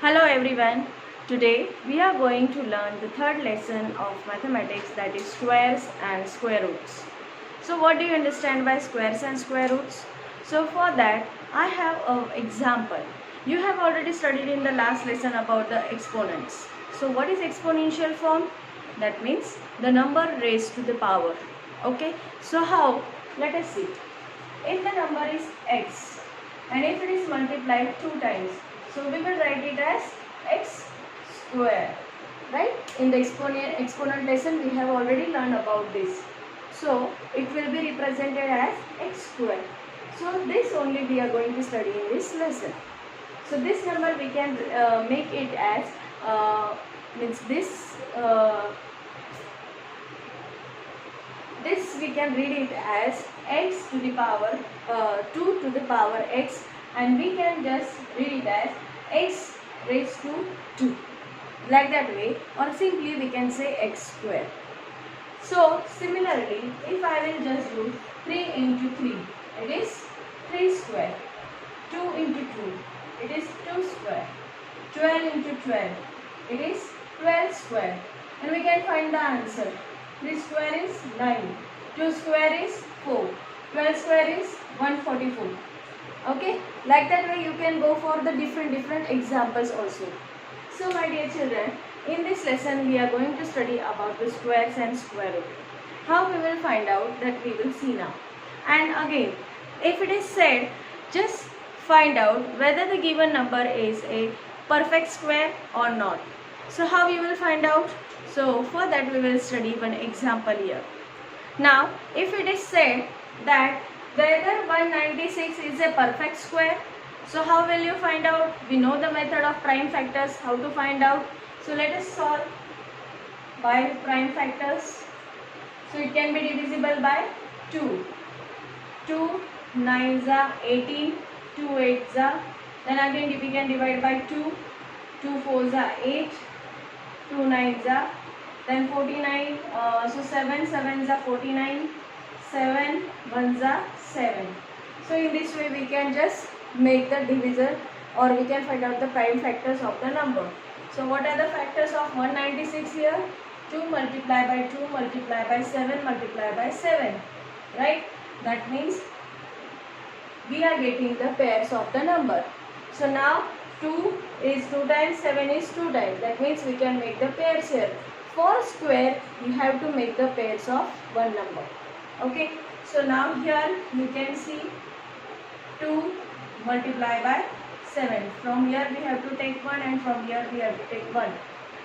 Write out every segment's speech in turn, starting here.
Hello everyone. Today we are going to learn the third lesson of mathematics, that is squares and square roots. So what do you understand by squares and square roots? So for that I have an example. You have already studied in the last lesson about the exponents. So what is exponential form? That means the number raised to the power. Okay. So how? Let us see. If the number is x and if it is multiplied 2 times, so we will write it as x square, right? In the exponent lesson we have already learned about this. So it will be represented as x square. So this only we are going to study in this lesson. So this number we can make it as means this we can read it as x to the power 2 to the power x, and we can just read it as x raised to 2, like that way, or simply we can say x square. So similarly, if I will just do 3 into 3, it is 3 square. 2 into 2, it is 2 square. 12 into 12, it is 12 square. And we can find the answer. 3 square is 9. 2 square is 4. 12 square is 144. Okay, like that way you can go for the different examples also. So my dear children, in this lesson we are going to study about the squares and square root. How we will find out, that we will see now. And again, if it is said, just find out whether the given number is a perfect square or not. So how we will find out? So for that we will study one example here. Now if it is said that whether 196 is a perfect square, so how will you find out? We know the method of prime factors, how to find out. So let us solve by prime factors. So it can be divisible by 2. 2 9s are 18, 2 8s are, then again we can divide by 2, 2 4s are 8, 2 9s are, then 49, so 7 7s are 49, 7 1s are 7. So in this way we can just make the divisor, or we can find out the prime factors of the number. So what are the factors of 196 here? 2 multiplied by 2 multiplied by 7 multiplied by 7, right? That means we are getting the pairs of the number. So now 2 is 2 times, 7 is 2 times. That means we can make the pairs here. For square, you have to make the pairs of one number. Okay. So now here you can see 2 multiplied by 7. From here we have to take 1, and from here we have to take 1.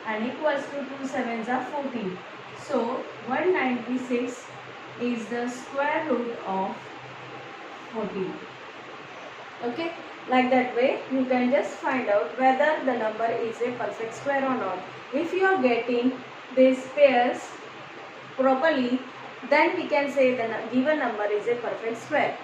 And equals to 2 7s are 14. So 196 is the square root of 14. Okay, like that way you can just find out whether the number is a perfect square or not. If you are getting these pairs properly, then we can say the given number is a perfect square.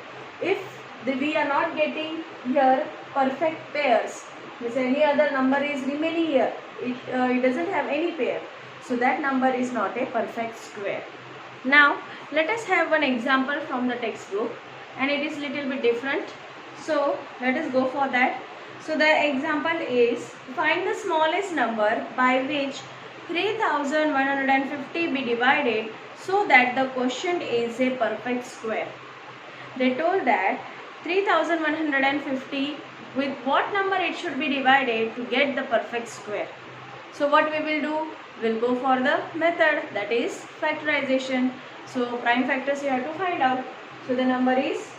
If we are not getting here perfect pairs, means any other number is remaining here, it doesn't have any pair, so that number is not a perfect square. Now let us have one example from the textbook, and it is little bit different. So let us go for that. So the example is, find the smallest number by which 3150 be divided so that the quotient is a perfect square. They told that 3150 with what number it should be divided to get the perfect square. So what we will do? We'll go for the method, that is factorization. So prime factors you have to find out. So the number is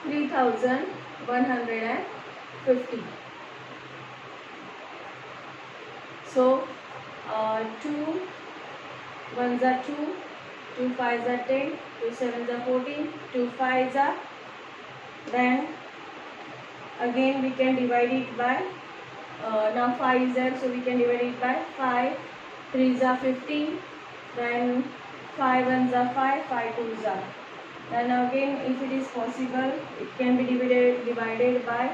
3150. So 2 1s are 2, 2 5s are 10, 2 7s are 14, 2 5s are, then again we can divide it by now 5 is there, so we can divide it by 5, 3s are 15, then 5 1s are 5, 5 2s are. Then again, if it is possible, it can be divided by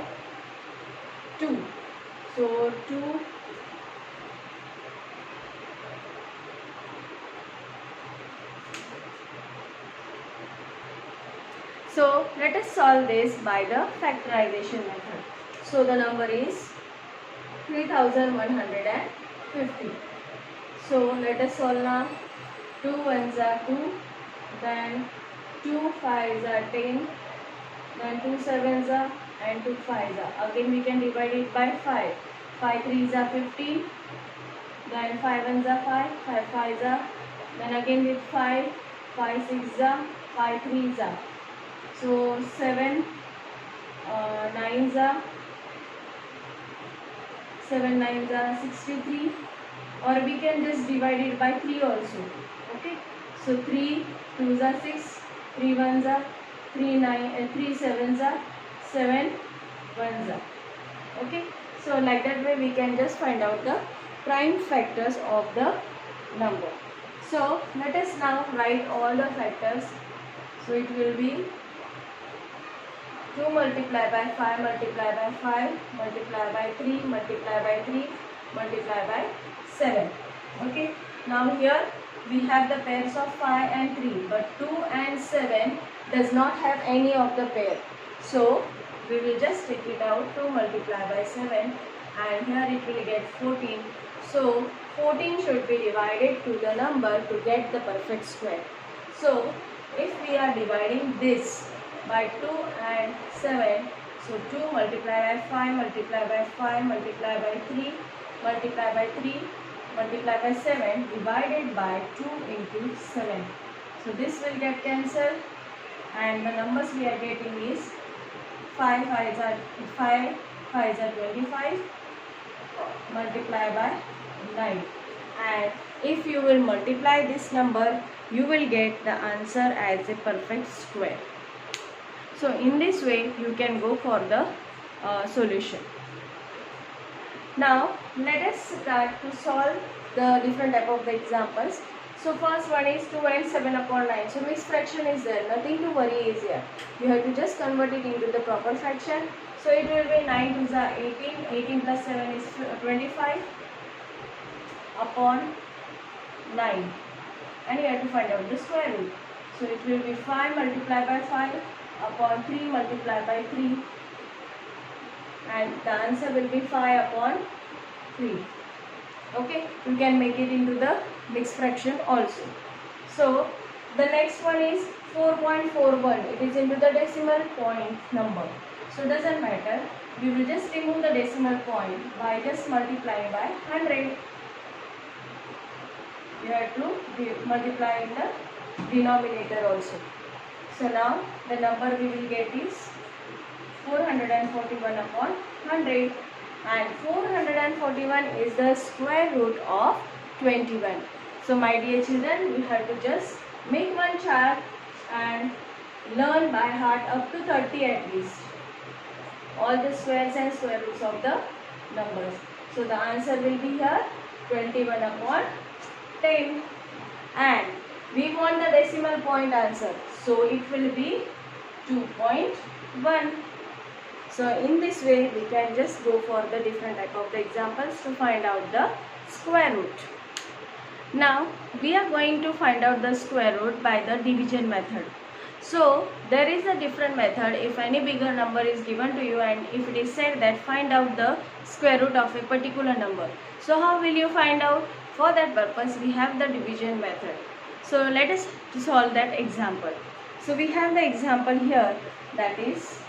2. So 2, So let us solve this by the factorization method. So the number is 3150. So let us solve now. 2 ones are 2, then 2 fives are 10, then 2 sevens are and 2 fives are. Again we can divide it by 5. 5 threes are 15, then 5 ones are 5, 5 fives are, then again with 5, 5 sixes are, 5 threes are. So 7 nines are, 7 nines are 63, or we can just divide it by 3 also. Okay, so 3 twos are 6, 3 ones are 3 sevens are 7 ones are. Okay, so like that way we can just find out the prime factors of the number. So let us now write all the factors. So it will be 2 multiplied by 5 multiplied by 5 multiplied by 3 multiplied by 3 multiplied by 7. Okay, now here we have the pairs of 5 and 3, but 2 and 7 does not have any of the pair. So we will just take it out. 2 multiplied by 7 and here it will get 14. So 14 should be divided to the number to get the perfect square. So if we are dividing this by 2 and 7, so 2 multiplied by 5 multiplied by 5 multiplied by 3 multiplied by 3 multiplied by 7 divided by 2 into 7. So this will get cancelled and the numbers we are getting is 5 5s are 25 multiplied by 9, and if you will multiply this number you will get the answer as a perfect square. So in this way you can go for the solution. Now let us start to solve the different type of the examples. So first one is 2 and 7 upon 9. So mixed fraction is there, nothing to worry is here. You have to just convert it into the proper fraction. So it will be 9 2s are 18, 18 plus 7 is 25 upon 9, and you have to find out the square root. So it will be 5 multiplied by 5 upon 3 multiplied by 3, and the answer will be 5 upon 3. Okay, you can make it into the mixed fraction also. So the next one is 4.41. It is into the decimal point number. So doesn't matter. We will just remove the decimal point by just multiplying by 100. You have to multiply in the denominator also. So now the number we will get is 441 upon 100, and 441 is the square root of 21. So my dear children, you have to just make one chart and learn by heart up to 30 at least, all the squares and square roots of the numbers. So the answer will be here 21 upon 10, and we want the decimal point answer, so it will be 2.1. So in this way we can just go for the different type of the examples to find out the square root. Now we are going to find out the square root by the division method. So there is a different method. If any bigger number is given to you and if it is said that find out the square root of a particular number, so how will you find out? For that purpose we have the division method. So let us solve that example. So we have the example here, that is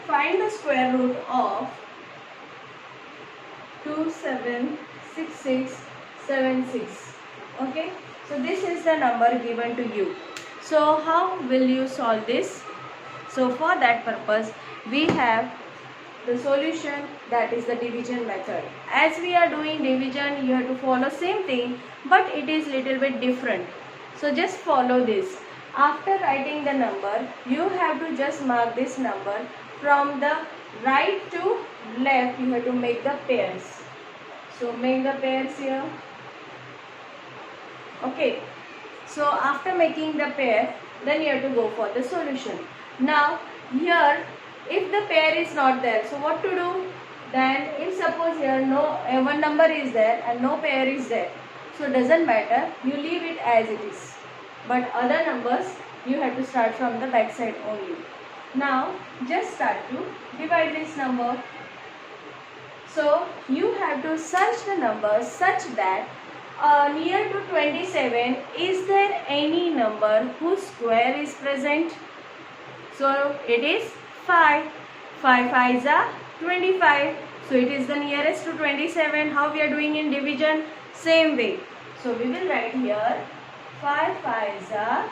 find the square root of 276676. Okay, so this is the number given to you. So how will you solve this? So for that purpose we have the solution, that is the division method. As we are doing division, you have to follow same thing, but it is little bit different. So just follow this. After writing the number, you have to just mark this number from the right to left. You have to make the pairs. So make the pairs here. Okay, so after making the pair, then you have to go for the solution. Now here, if the pair is not there, so what to do? Then if suppose here one number is there and no pair is there, so doesn't matter, you leave it as it is. But other numbers You have to start from the back side only. Now just start to divide this number. So you have to search the numbers such that near to 27, is there any number whose square is present? So it is 5. 5 5s are 25. So it is the nearest to 27. How we are doing in division? Same way. So we will write here 5 5s are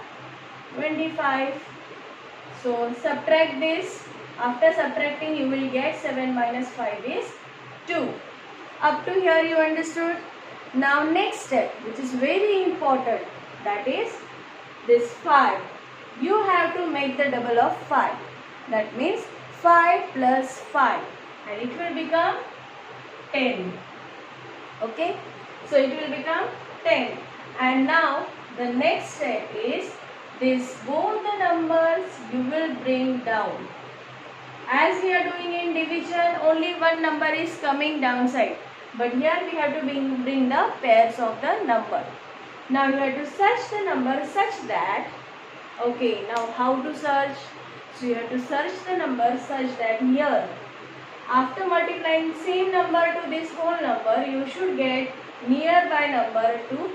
25. So subtract this. After subtracting you will get 7 minus 5 is 2. Up to here you understood? Now next step, which is very important, that is this 5. You have to make the double of 5. That means 5 plus 5 and it will become 10. Okay, so it will become 10. And now the next step is this, both the numbers you will bring down. As we are doing in division, only one number is coming downside, but here we have to bring the pairs of the number. Now you have to search the number such that, okay, now how to search? So you have to search the number such that here, after multiplying same number to this whole number, you should get nearby number to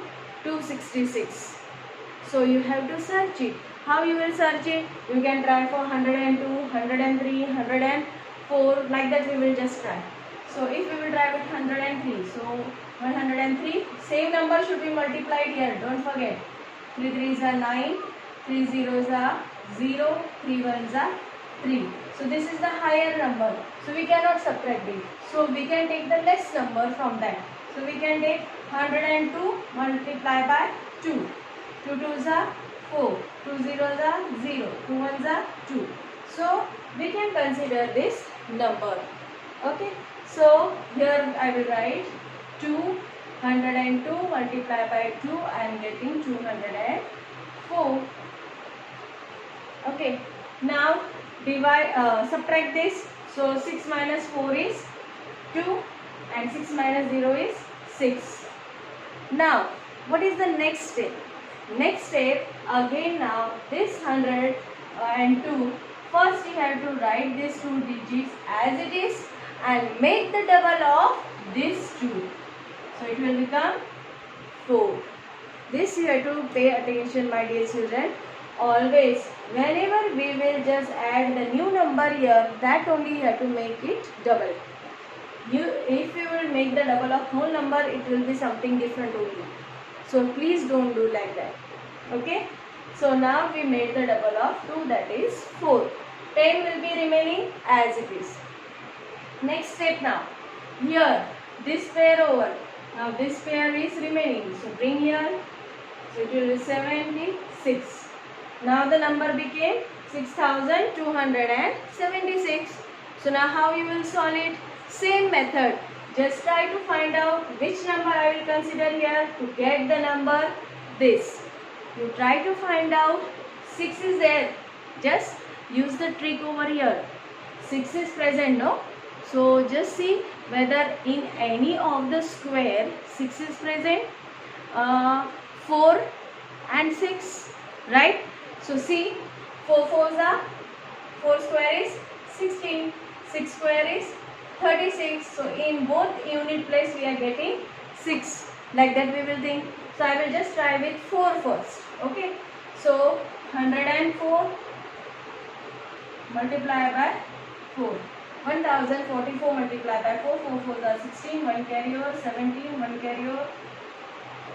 266. So you have to search it. How you will search it? You can try for 102, 103, 104, like that we will just try. So if we will try with 103, so 103, same number should be multiplied here, don't forget. 3 3s are 9, 3 zeros are 0, 3 1s are 3. So this is the higher number. So we cannot subtract it. So we can take the less number from that. So we can take 102 multiply by 2. 2 2s are 4, 2 zeros are 0, 2 1s are 2. So we can consider this number. Okay. So here I will write 202 multiplied by 2. I am getting 204. Okay. Now divide, subtract this. So 6 minus 4 is 2 and 6 minus 0 is 6. Now what is the next step? Next step, again now this 102, first you have to write these two digits as it is and make the double of this 2. So it will become 4. This you have to pay attention, my dear children. Always whenever we will just add the new number here, that only you have to make it double. If you will make the double of whole number, it will be something different only. So please don't do like that. Okay. So now we made the double of 2, that is 4. 10 will be remaining as it is. Next step now. Here this pair over. Now this pair is remaining. So bring here. So it will be 76. Now the number became 6276. So now how you will solve it? Same method. Just try to find out which number I will consider here to get the number this. You try to find out. 6 is there. Just use the trick over here. 6 is present, no? So just see whether in any of the square 6 is present. 4 and 6, right? So see, 4 4s are 4 square is 16. 6 square is 36. So in both unit place we are getting 6. Like that we will think. So I will just try with 4 first. Okay. So 104 multiply by 4. 1044 multiply by 4. 4 4s are 16. 1 carry over 17. 1 carry over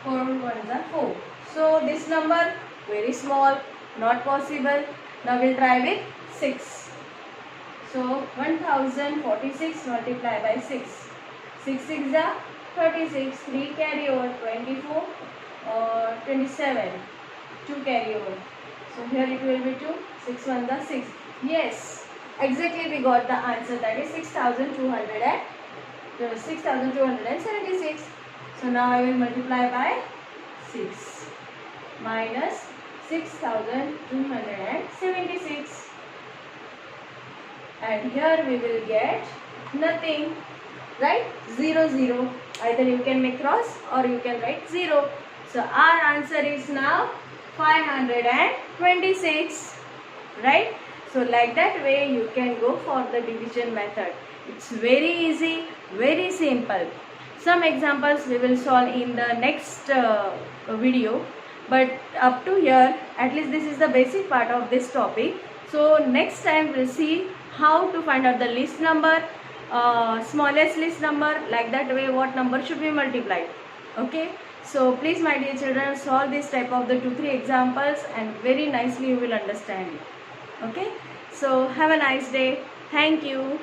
4 1s are 4. So this number very small, not possible. Now we'll try with 6. So 1046 multiply by 6. 6 6 are 36. 3 carry over 24. 27. 2 carry over. So here it will be 2. 6 1s are 6. Yes, exactly we got the answer, that is 6276. So now I will multiply by 6 minus 6276. And here we will get nothing, right? 0 0. Either you can make cross or you can write 0. So our answer is now 526, right? So like that way you can go for the division method. It's very easy, very simple. Some examples we will solve in the next video, but up to here, at least this is the basic part of this topic. So next time we'll see how to find out the least number, smallest least number. Like that way what number should be multiplied. Okay, so please my dear children, solve this type of the 2-3 examples and very nicely you will understand it. Okay, so have a nice day. Thank you.